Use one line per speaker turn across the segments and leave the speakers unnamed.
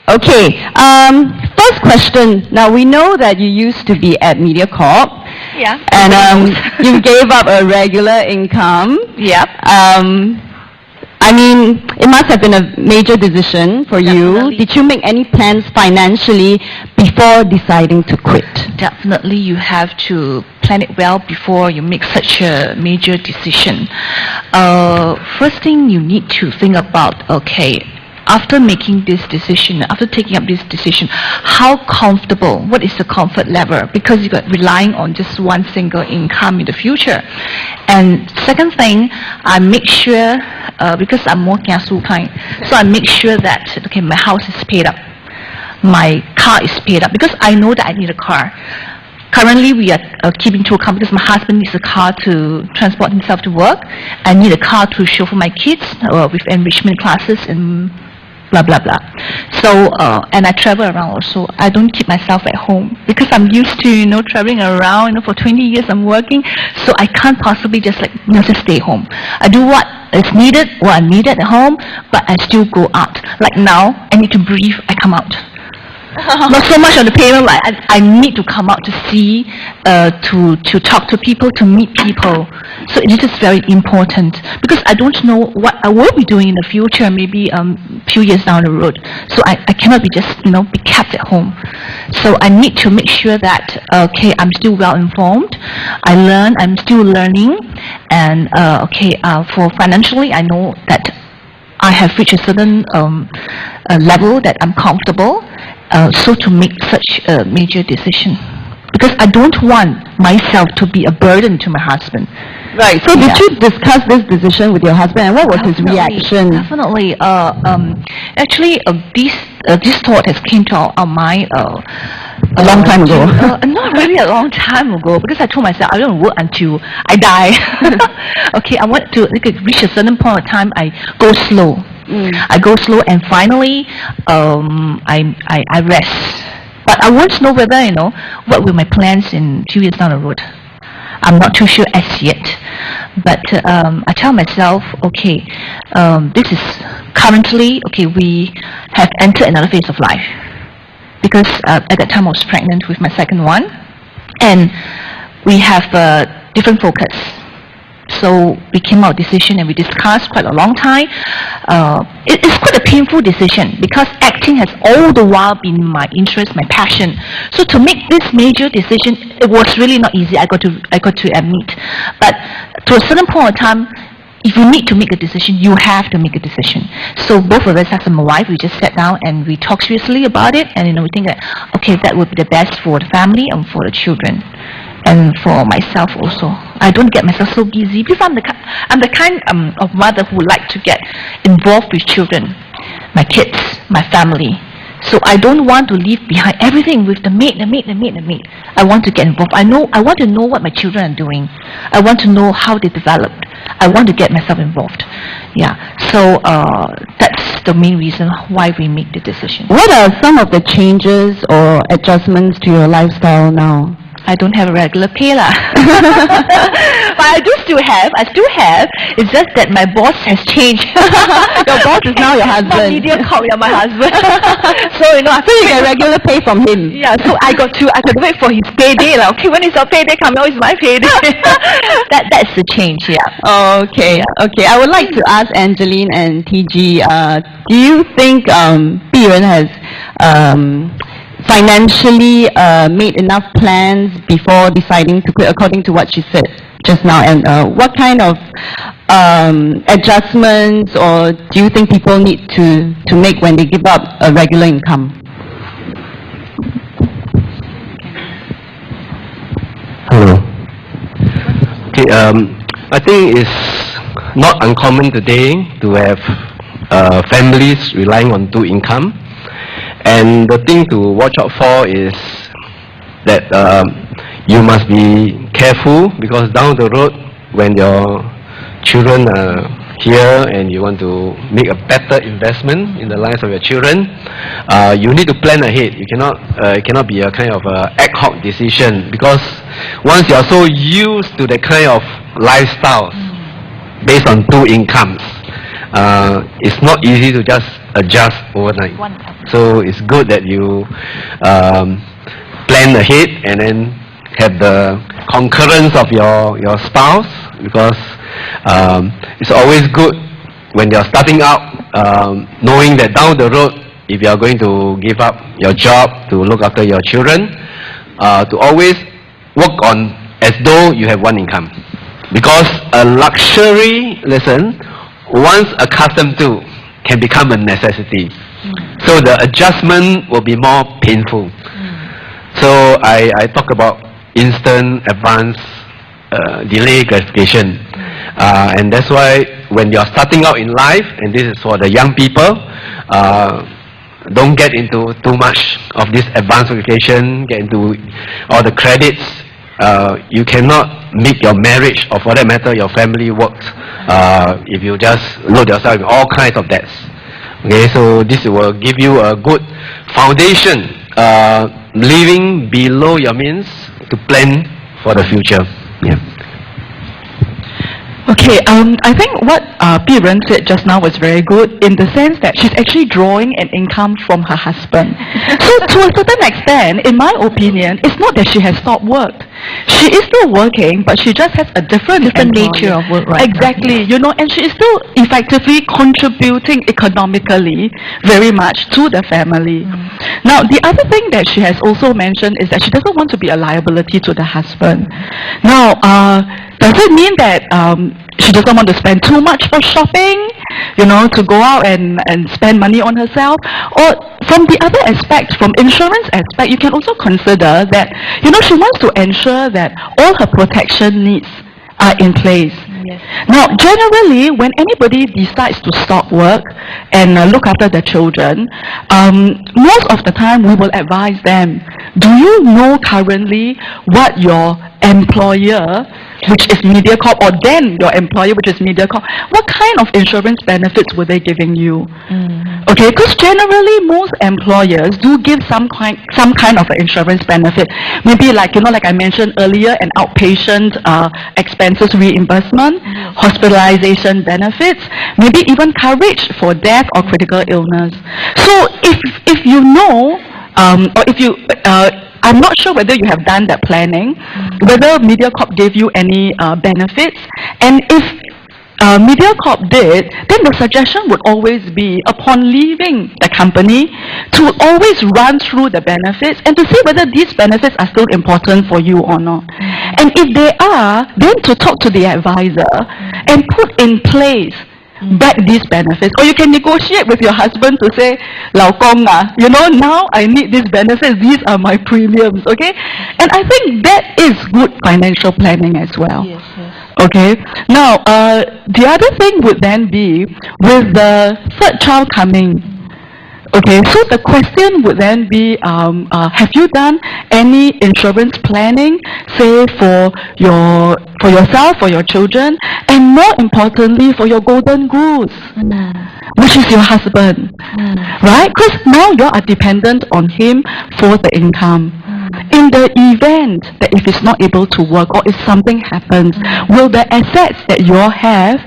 Okay, first question. Now we know that you used to be at MediaCorp.
Yeah.
And you gave up a regular income.
Yep.
I mean, it must have been a major decision for
Definitely.
you. Did you make any plans financially before deciding to quit?
Definitely, you have to plan it well before you make such a major decision. First thing you need to think about, okay, after making this decision, after taking up this decision, how comfortable, what is the comfort level? Because you're relying on just one single income in the future. And second thing, I make sure, because I'm more kiasu kind, so I make sure that, okay, my house is paid up, my car is paid up, because I know that I need a car. Currently, we are keeping two cars because my husband needs a car to transport himself to work. I need a car to chauffeur my kids with enrichment classes and blah blah blah. So and I travel around also. I don't keep myself at home because I'm used to traveling around. For 20 years I'm working, so I can't possibly just just stay home. I do what is needed, what I need at home, but I still go out. Like now, I need to breathe. I come out. Not so much on the payment, like I need to come out to see, to talk to people, to meet people. So it is very important because I don't know what I will be doing in the future, maybe few years down the road. So I cannot be just be kept at home. So I need to make sure that okay, I'm still well informed. I'm still learning, and for financially, I know that I have reached a certain level that I'm comfortable. So to make such a major decision, because I don't want myself to be a burden to my husband.
Right. So did you discuss this decision with your husband, and what was his reaction?
Definitely. Actually, this thought has came to our mind
a long time ago.
Not really a long time ago, because I told myself I don't work until I die. Okay, I want to reach a certain point of time. I go slow. I go slow, and finally, I rest. But I want to know whether what were my plans in 2 years down the road. I'm not too sure as yet. But I tell myself, okay, this is currently we have entered another phase of life, because at that time I was pregnant with my second one, and we have a different focus. So we came out with a decision and we discussed quite a long time. It's quite a painful decision because acting has all the while been my interest, my passion. So to make this major decision, it was really not easy. I got to admit. But to a certain point of time, if you need to make a decision, you have to make a decision. So both of us, as my wife, we just sat down and we talked seriously about it, and we think that okay, that would be the best for the family and for the children. And for myself also, I don't get myself so busy because I'm the kind of mother who would like to get involved with children, my kids, my family. So I don't want to leave behind everything with the maid. I want to get involved. I want to know what my children are doing. I want to know how they developed. I want to get myself involved. Yeah. So that's the main reason why we make the decision.
What are some of the changes or adjustments to your lifestyle now?
I don't have a regular pay lah. But I still have. It's just that my boss has changed.
Your boss is now your husband.
MediaCorp, yeah, my husband. So
so you get regular pay from him.
Yeah. So I got to wait for his payday lah. Okay, when is your payday coming? Oh, it's my payday. That's the change. Yeah.
Okay. Okay. I would like to ask Angeline and TG. Do you think Bi Ren has financially made enough plans before deciding to quit, according to what she said just now, and what kind of adjustments or do you think people need to make when they give up a regular income?
Hello. Okay, I think it's not uncommon today to have families relying on two income. And the thing to watch out for is that you must be careful, because down the road when your children are here and you want to make a better investment in the lives of your children, you need to plan ahead. You cannot, it cannot be a kind of ad hoc decision, because once you are so used to the kind of lifestyle based on two incomes, it's not easy to just adjust overnight. So it's good that you plan ahead and then have the concurrence of your spouse, because it's always good when you're starting out, knowing that down the road, if you're going to give up your job to look after your children, to always work on as though you have one income. Because a luxury, once accustomed to, can become a necessity. So the adjustment will be more painful. So I talk about instant advance delay gratification. And that's why when you're starting out in life, and this is for the young people, don't get into too much of this advance gratification, get into all the credits. You cannot make your marriage, or for that matter, your family work, if you just load yourself with all kinds of debts. Okay, so this will give you a good foundation, living below your means to plan for the future. Yeah.
Okay, I think what Pi Ren said just now was very good, in the sense that she's actually drawing an income from her husband. So to a certain extent, in my opinion, it's not that she has stopped work. She is still working, but she just has a different
nature of work, right?
Exactly, you know, and she is still effectively contributing economically very much to the family. Now, the other thing that she has also mentioned is that she doesn't want to be a liability to the husband. Now, does it mean that she doesn't want to spend too much for shopping, you know, to go out and spend money on herself? Or from the other aspect, from insurance aspect, you can also consider that, you know, she wants to ensure that all her protection needs are in place.
Yes.
Now, generally, when anybody decides to stop work and look after the children, most of the time we will advise them, do you know currently what your employer, which is MediaCorp, or then your employer, which is MediaCorp, what kind of insurance benefits were they giving you? Okay, because generally most employers do give some kind of insurance benefit. Maybe like, you know, like I mentioned earlier, an outpatient expenses reimbursement, hospitalization benefits, maybe even coverage for death or critical illness. So if you know, or if you, I'm not sure whether you have done that planning, whether MediaCorp gave you any benefits, and if MediaCorp did, then the suggestion would always be, upon leaving the company, to always run through the benefits and to see whether these benefits are still important for you or not. And if they are, then to talk to the advisor and put in place back these benefits. Or you can negotiate with your husband to say, 老公啊, you know, now I need these benefits, these are my premiums, okay? And I think that is good financial planning as well.
Yes, yes.
Okay, now the other thing would then be, with the third child coming, okay, so the question would then be, have you done any insurance planning, say for yourself, for your children, and more importantly for your golden goose, which is your husband, right? Because now you are dependent on him for the income. In the event that if he's not able to work, or if something happens, will the assets that you all have,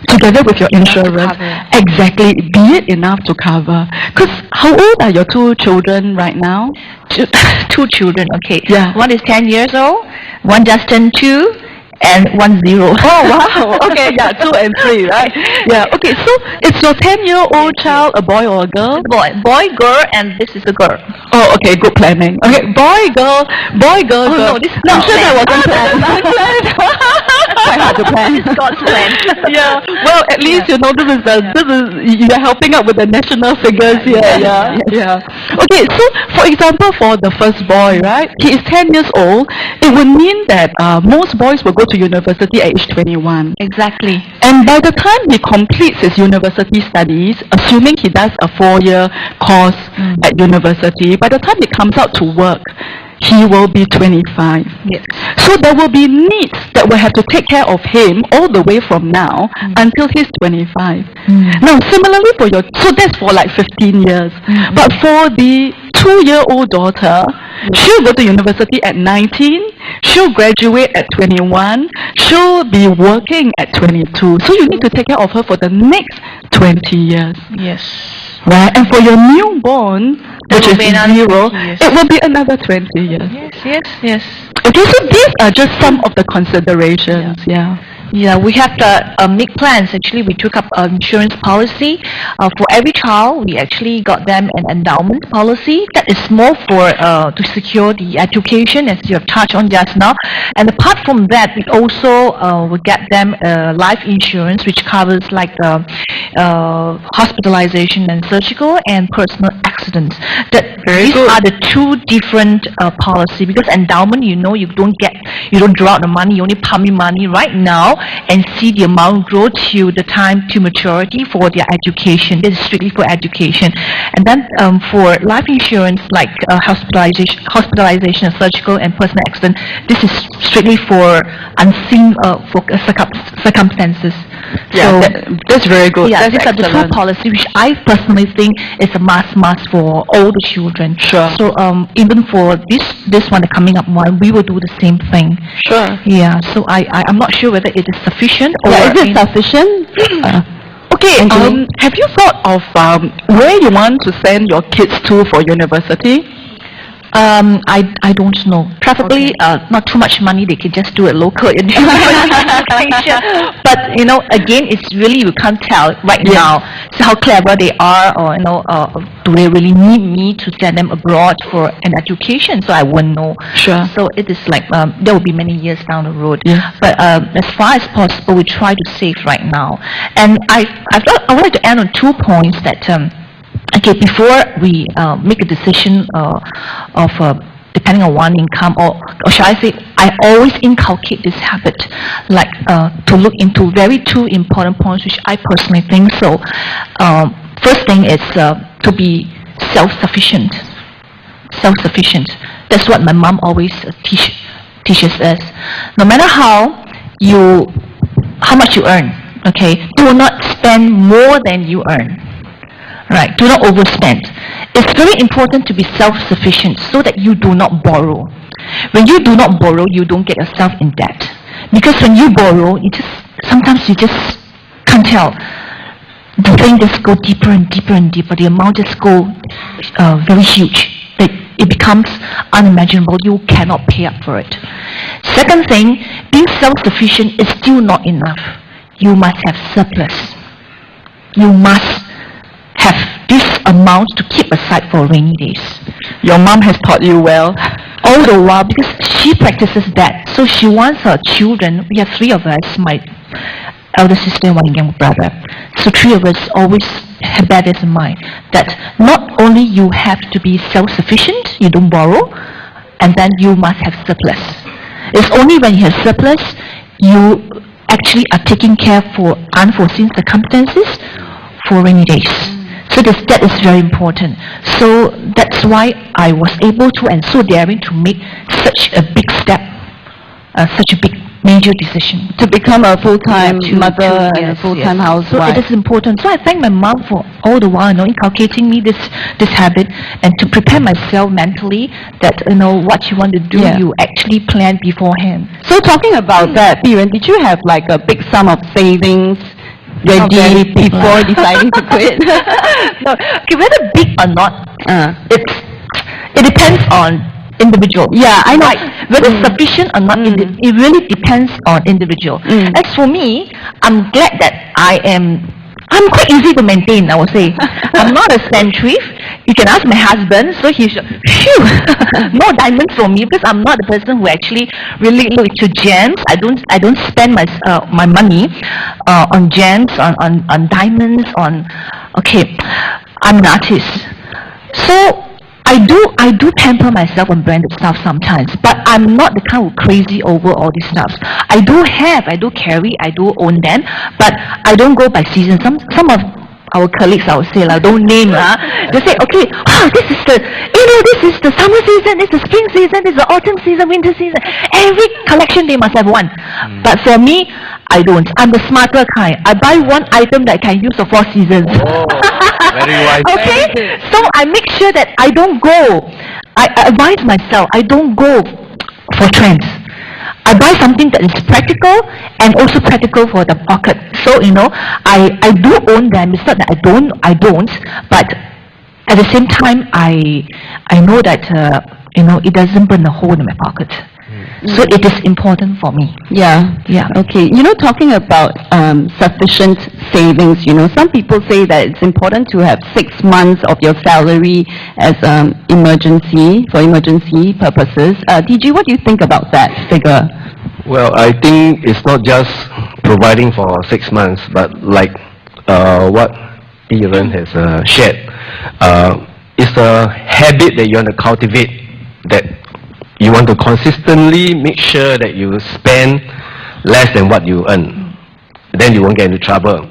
together with your insurance, exactly be it enough to cover? Because how old are your two children right now?
Two children, okay.
Yeah.
One is 10 years old, one just turned 2, and 1 0.
Oh wow, okay, yeah, 2 and 3, right? Yeah, okay, so it's your 10-year-old child, a boy or a girl?
Boy, girl, and this is a girl.
Oh, okay, good planning. Okay, boy, girl, girl.
No, this is
I'm
not
sure that
planned.
wasn't planned. Quite hard to plan.
It's God's plan.
Yeah, well, at least you know this is you're helping out with the national figures here. Yeah. Okay, so for example, for the first boy, right? He is 10 years old. It would mean that most boys will go to university at age 21.
Exactly.
And by the time he completes his university studies, assuming he does a 4-year course at university, by the time he comes out to work, he will be 25.
Yes.
So there will be needs that will have to take care of him all the way from now until he's 25. Now, similarly for so that's for like 15 years. But for the 2-year-old daughter, she'll go to university at 19, she'll graduate at 21, she'll be working at 22. So you need to take care of her for the next 20 years.
Yes.
Right, and for your newborn, which
will
is
be another
0,
20 years.
it will be another 20 years.
Yes.
Okay, so these are just some of the considerations, yeah.
Yeah, we have make plans. Actually, we took up an insurance policy. For every child, we actually got them an endowment policy that is more for to secure the education, as you have touched on just now. And apart from that, we also will get them life insurance, which covers like hospitalization and surgical and personal accidents. These are the two different policy, because endowment, you don't draw out the money, you only pump in money right now and see the amount grow till the time to maturity for their education. This is strictly for education. And then for life insurance, like hospitalization, surgical and personal accident, this is strictly for unseen circumstances.
Yeah,
So,
that's very good.
yeah,
That's
these are the two
excellent.
policy which I personally think is a must for all the children.
Sure.
So even for this one, the coming up one, we will do the same thing.
Sure.
Yeah. So I'm not sure whether it is sufficient or
Yeah, is it sufficient?
Okay,
Anthony?
have you thought of where you want to send your kids to for university?
I don't know. Preferably, not too much money. They can just do it local education. But again, it's really you can't tell right now. So how clever they are, or do they really need me to send them abroad for an education? So I wouldn't know.
Sure.
So it is like there will be many years down the road.
Yeah.
But as far as possible, we try to save right now. And I wanted to add on 2 points that. Okay, before we make a decision of depending on one income, or shall I say, I always inculcate this habit, like to look into two important points, which I personally think so. First thing is to be self-sufficient. Self-sufficient. That's what my mom always teaches us. No matter how much you earn, okay, do not spend more than you earn. Right, do not overspend. It's very important to be self-sufficient so that you do not borrow. When you do not borrow, you don't get yourself in debt. Because when you borrow, sometimes you just can't tell. The thing just go deeper and deeper and deeper. The amount just go very huge. It becomes unimaginable. You cannot pay up for it. Second thing, being self-sufficient is still not enough. You must have surplus. You must have this amount to keep aside for rainy days.
Your mom has taught you well.
All the while, because she practices that, so she wants her children, we have 3 of us, my elder sister and 1 younger brother, so 3 of us always bear this in mind, that not only you have to be self-sufficient, you don't borrow, and then you must have surplus. It's only when you have surplus, you actually are taking care for unforeseen circumstances for rainy days. So that is very important. So that's why I was able to and so daring to make such a big step, such a big major decision.
To become a full-time mother and a
yes,
full-time
yes. So
housewife.
it is important. So I thank my mom for all the while, inculcating me this habit, and to prepare myself mentally that what you want to do,
Yeah.
you actually plan beforehand.
So talking about that, Biren, did you have like a big sum of savings
very
ready
big
before
lah.
deciding to quit?
No, okay, whether big or not, it depends on individual.
Yeah, I know.
Right. Whether sufficient or not, it really depends on individual. As for me, I'm glad that I'm quite easy to maintain, I would say. I'm not a spendthrift. You can ask my husband, so he's, no diamonds for me, because I'm not the person who actually really look into gems. I don't spend my money on gems, on diamonds, okay, I'm an artist. So I do pamper myself on branded stuff sometimes, but I'm not the kind who crazy over all these stuff. I do carry, I do own them, but I don't go by season. Some of our colleagues, I would say, don't name, they say, okay, this is the summer season, this is the spring season, this is the autumn season, winter season. Every collection they must have one. But for me, I don't. I'm the smarter kind. I buy one item that I can use for 4 seasons.
Very wise.
Okay, so I make sure that I don't go. I advise myself, I don't go for trends. I buy something that is practical and also practical for the pocket. So, I do own them. It's not that I don't, but at the same time, I know that, it doesn't burn a hole in my pocket. So it is important for me.
Yeah.
Yeah.
Okay. Talking about sufficient savings, some people say that it's important to have 6 months of your salary as for emergency purposes. DG, what do you think about that figure?
Well, I think it's not just providing for 6 months, but like what Iran has shared, it's a habit that you want to cultivate, that you want to consistently make sure that you spend less than what you earn. Then you won't get into trouble.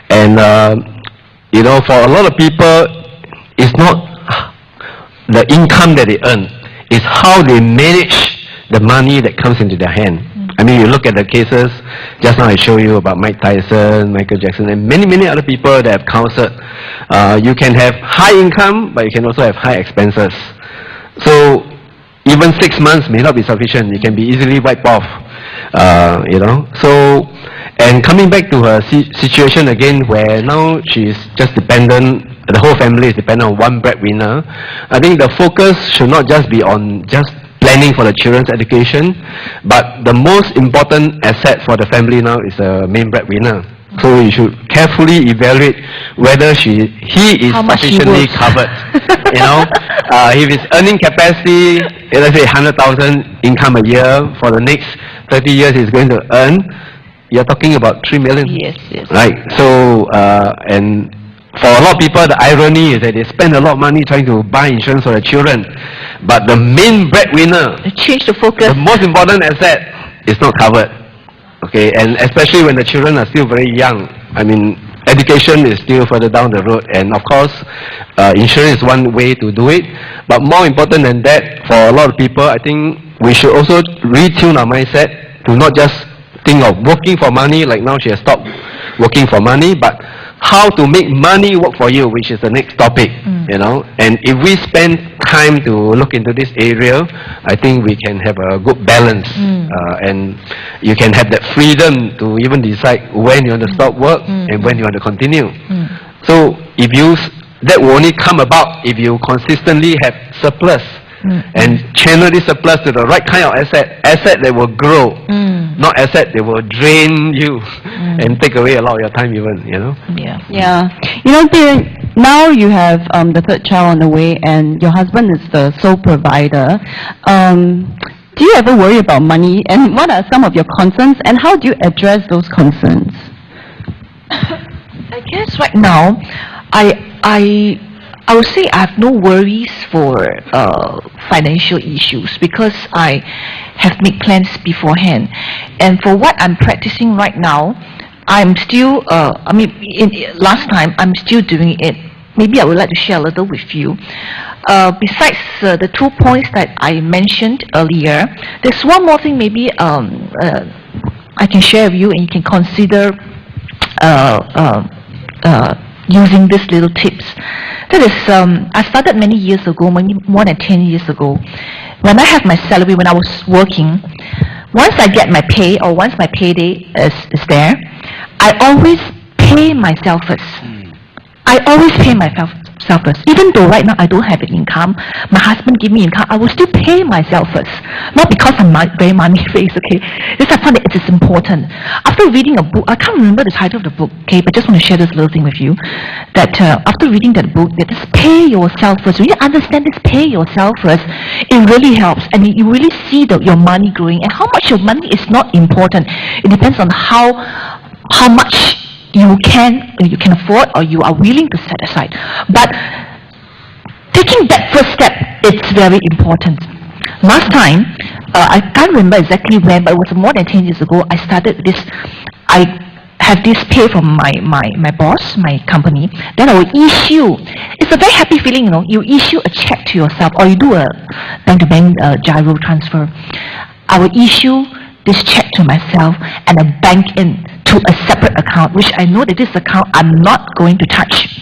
And, for a lot of people, it's not the income that they earn, it's how they manage the money that comes into their hand. I mean, you look at the cases, just now I showed you about Mike Tyson, Michael Jackson, and many, many other people that have counseled. You can have high income, but you can also have high expenses. So, even 6 months may not be sufficient. It can be easily wiped off, So, and coming back to her situation again, where now she's just dependent, the whole family is dependent on one breadwinner. I think the focus should not just be on just planning for the children's education, but the most important asset for the family now is the main breadwinner. So you should carefully evaluate whether he is sufficiently covered. If his earning capacity, let's say 100,000 income a year for the next 30 years he's going to earn, you're talking about 3 million.
Yes.
Right. So, and for a lot of people, the irony is that they spend a lot of money trying to buy insurance for their children, but the main breadwinner,
Change the focus.
the most important asset, is not covered. Okay, and especially when the children are still very young. I mean, education is still further down the road, and of course, insurance is one way to do it. But more important than that, for a lot of people, I think we should also retune our mindset to not just think of working for money, like now she has stopped working for money, but how to make money work for you, which is the next topic, And if we spend time to look into this area, I think we can have a good balance, and you can have that freedom to even decide when you want to stop work and when you want to continue. So that will only come about if you consistently have surplus and channel this surplus to the right kind of asset that will grow, not asset that will drain you and take away a lot of your time even,
Yeah.
Yeah. Dear, now you have the third child on the way, and your husband is the sole provider. Do you ever worry about money, and what are some of your concerns, and how do you address those concerns?
I guess right now, I would say I have no worries for financial issues because I have made plans beforehand. And for what I'm practicing right now, I'm still, last time I'm still doing it. Maybe I would like to share a little with you. Besides the 2 points that I mentioned earlier, there's one more thing maybe I can share with you, and you can consider using these little tips. That is, I started many years ago, maybe more than 10 years ago. When I have my salary, when I was working, once I get my pay or once my payday is there, I always pay myself first. I always pay myself first. Even though right now I don't have an income, my husband give me income, I will still pay myself first. Not because I'm very money-based, okay? Just I find that it is important. After reading a book, I can't remember the title of the book, okay, but just want to share this little thing with you, that after reading that book, that just pay yourself first. When you understand this, pay yourself first, it really helps, and you really see your money growing. And how much your money is not important. It depends on how much you can afford or you are willing to set aside. But taking that first step, it's very important. Last time, I can't remember exactly when, but it was more than 10 years ago, I started this. I have this pay from my boss, my company. Then I will issue. It's a very happy feeling, You issue a check to yourself, or you do a bank-to-bank gyro transfer. I will issue this check to myself and I bank in to a separate account, which I know that this account I'm not going to touch.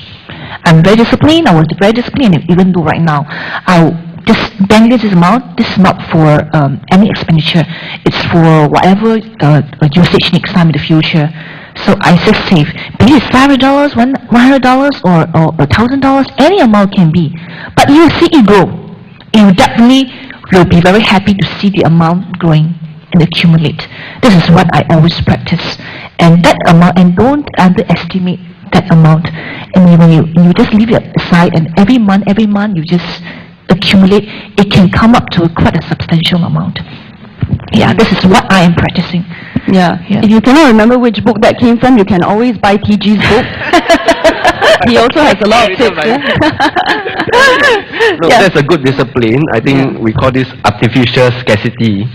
I'm very disciplined. I was very disciplined, even though right now I'll just bank this amount. This is not for any expenditure. It's for whatever usage next time in the future. So I just save. Be it $500, $100, or $1,000, any amount can be. But you will see it grow. You definitely will be very happy to see the amount growing and accumulate. This is what I always practice. And that amount, and don't underestimate that amount. And when you just leave it aside, and every month you just accumulate, it can come up to quite a substantial amount. Yeah, this is what I am practicing.
Yeah. If you cannot remember which book that came from, you can always buy TG's book. He also has a lot of tips.
No, that's a good discipline. I think we call this artificial scarcity.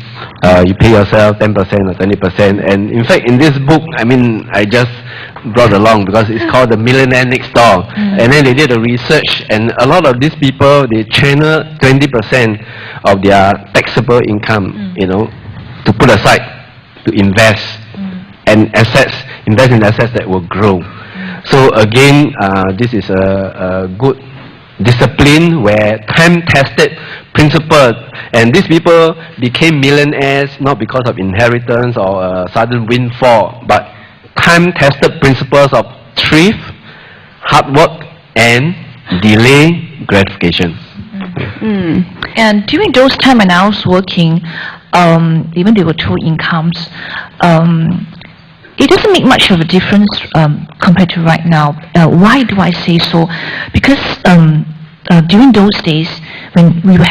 You pay yourself 10% or 20%. And in fact, in this book, I just brought along because it's called The Millionaire Next Door. And then they did a research, and a lot of these people, they channel 20% of their taxable income, to put aside, to invest, and invest in assets that will grow. So again, this is a good discipline where time-tested principles, and these people became millionaires not because of inheritance or a sudden windfall, but time-tested principles of thrift, hard work, and delay gratification.
And during those time when I was working, even there were two incomes, it doesn't make much of a difference compared to right now. Why do I say so? Because during those days when we were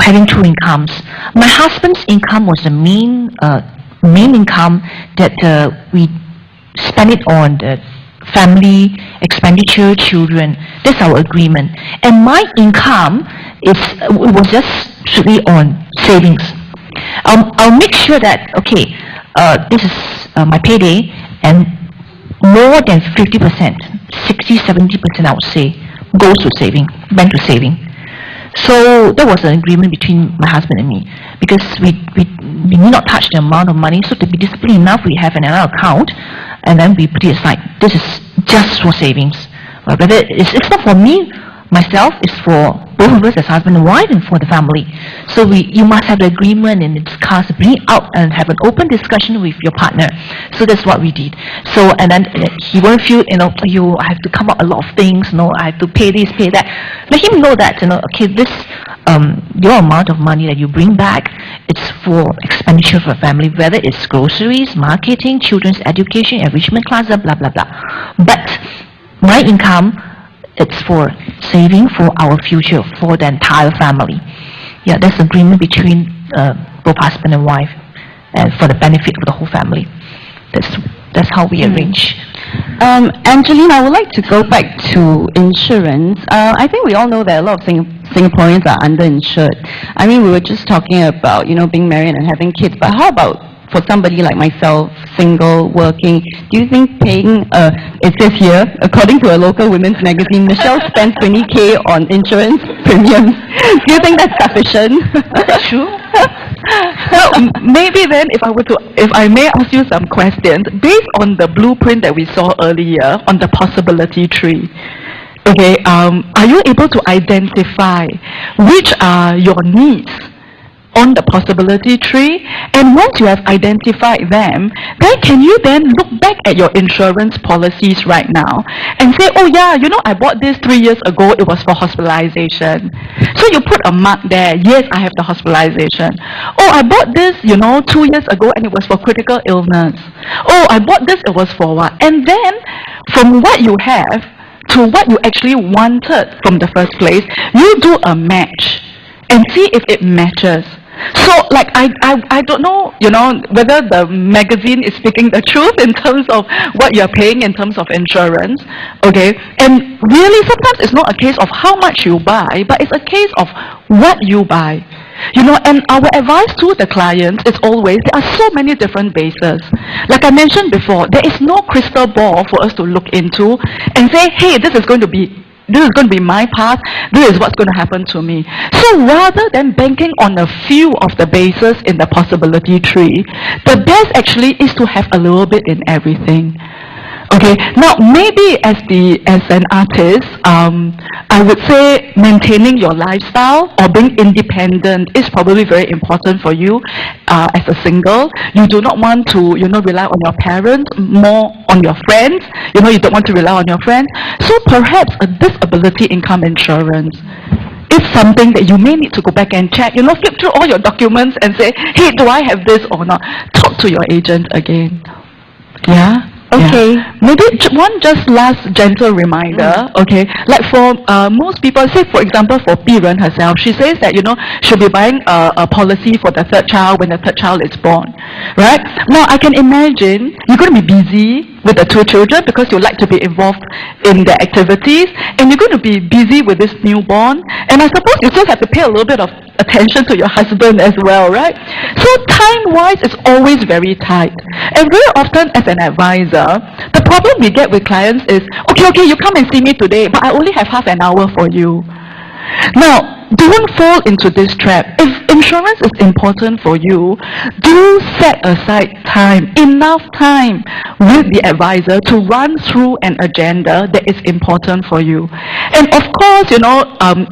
having two incomes, my husband's income was the main income that we spend it on the family expenditure, children. That's our agreement. And my income was just strictly on savings. I'll make sure that this is my payday, and more than 50%, 60-70% I would say, goes to saving, went to saving. So that was an agreement between my husband and me, because we need not touch the amount of money. So to be disciplined enough, we have another account, and then we put it aside. This is just for savings. Whether it's not for me, myself, it's for both of us as husband and wife, and for the family. So you must have the agreement and discuss, bring it out and have an open discussion with your partner. So that's what we did. So, and then he won't feel, you have to come up a lot of things, I have to pay this, pay that. Let him know that, this, your amount of money that you bring back, it's for expenditure for family, whether it's groceries, marketing, children's education, enrichment classes, blah, blah, blah. But my income, it's for saving for our future, for the entire family. Yeah, that's agreement between both husband and wife, and for the benefit of the whole family. That's how we arrange.
Angeline, I would like to go back to insurance. I think we all know that a lot of Singaporeans are underinsured. We were just talking about, being married and having kids, but how about for somebody like myself, single, working? Do you think paying, it says here, according to a local women's magazine, Michelle spends 20K on insurance premiums. Do you think that's sufficient?
That's true. Well, maybe then, if I may ask you some questions, based on the blueprint that we saw earlier on the possibility tree, are you able to identify which are your needs on the possibility tree? And once you have identified them, then can you then look back at your insurance policies right now and say, oh yeah, I bought this 3 years ago, it was for hospitalization. So you put a mark there, yes, I have the hospitalization. Oh, I bought this, 2 years ago, and it was for critical illness. Oh, I bought this, it was for what? And then, from what you have to what you actually wanted from the first place, you do a match and see if it matches. So, I don't know, whether the magazine is speaking the truth in terms of what you're paying in terms of insurance, And really, sometimes it's not a case of how much you buy, but it's a case of what you buy. And our advice to the clients is always, there are so many different bases. Like I mentioned before, there is no crystal ball for us to look into and say, hey, this is going to be my path, this is what's going to happen to me. So rather than banking on a few of the bases in the possibility tree, the best actually is to have a little bit in everything. Okay, now maybe as an artist, I would say maintaining your lifestyle or being independent is probably very important for you as a single. You do not want to, rely on your parents, more on your friends. You don't want to rely on your friends. So perhaps a disability income insurance is something that you may need to go back and check. Flip through all your documents and say, hey, do I have this or not? Talk to your agent again. Yeah?
Okay.
Yeah. Maybe one just last gentle reminder, okay? Like for most people, say for example for Pi Ren herself, she says that, she'll be buying a policy for the third child when the third child is born, right? Now I can imagine you're going to be busy with the two children because you like to be involved in the activities, and you're going to be busy with this newborn, and I suppose you still have to pay a little bit of attention to your husband as well, right? So time-wise, it's always very tight. And very often as an advisor, the problem we get with clients is, okay, you come and see me today, but I only have half an hour for you. Now, don't fall into this trap. If insurance is important for you, do set aside time, enough time with the advisor to run through an agenda that is important for you. And of course,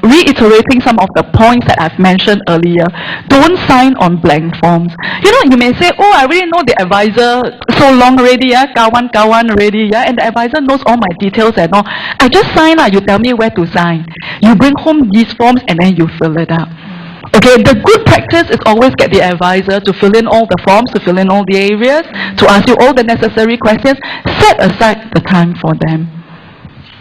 reiterating some of the points that I've mentioned earlier, don't sign on blank forms. You may say, oh, I already know the advisor so long already, kawan already, and the advisor knows all my details and all. I just sign, you tell me where to sign. You bring home these forms and then you fill it out. Okay, the good practice is always get the advisor to fill in all the forms, to fill in all the areas, to ask you all the necessary questions. Set aside the time for them.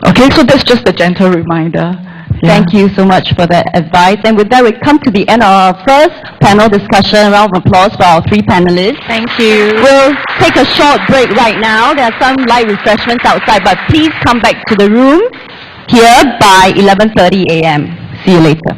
Okay, so that's just a gentle reminder. Yeah.
Thank you so much for that advice. And with that, we come to the end of our first panel discussion. Round of applause for our three panelists.
Thank you.
We'll take a short break right now. There are some light refreshments outside, but please come back to the room here by 11:30 a.m. See you later.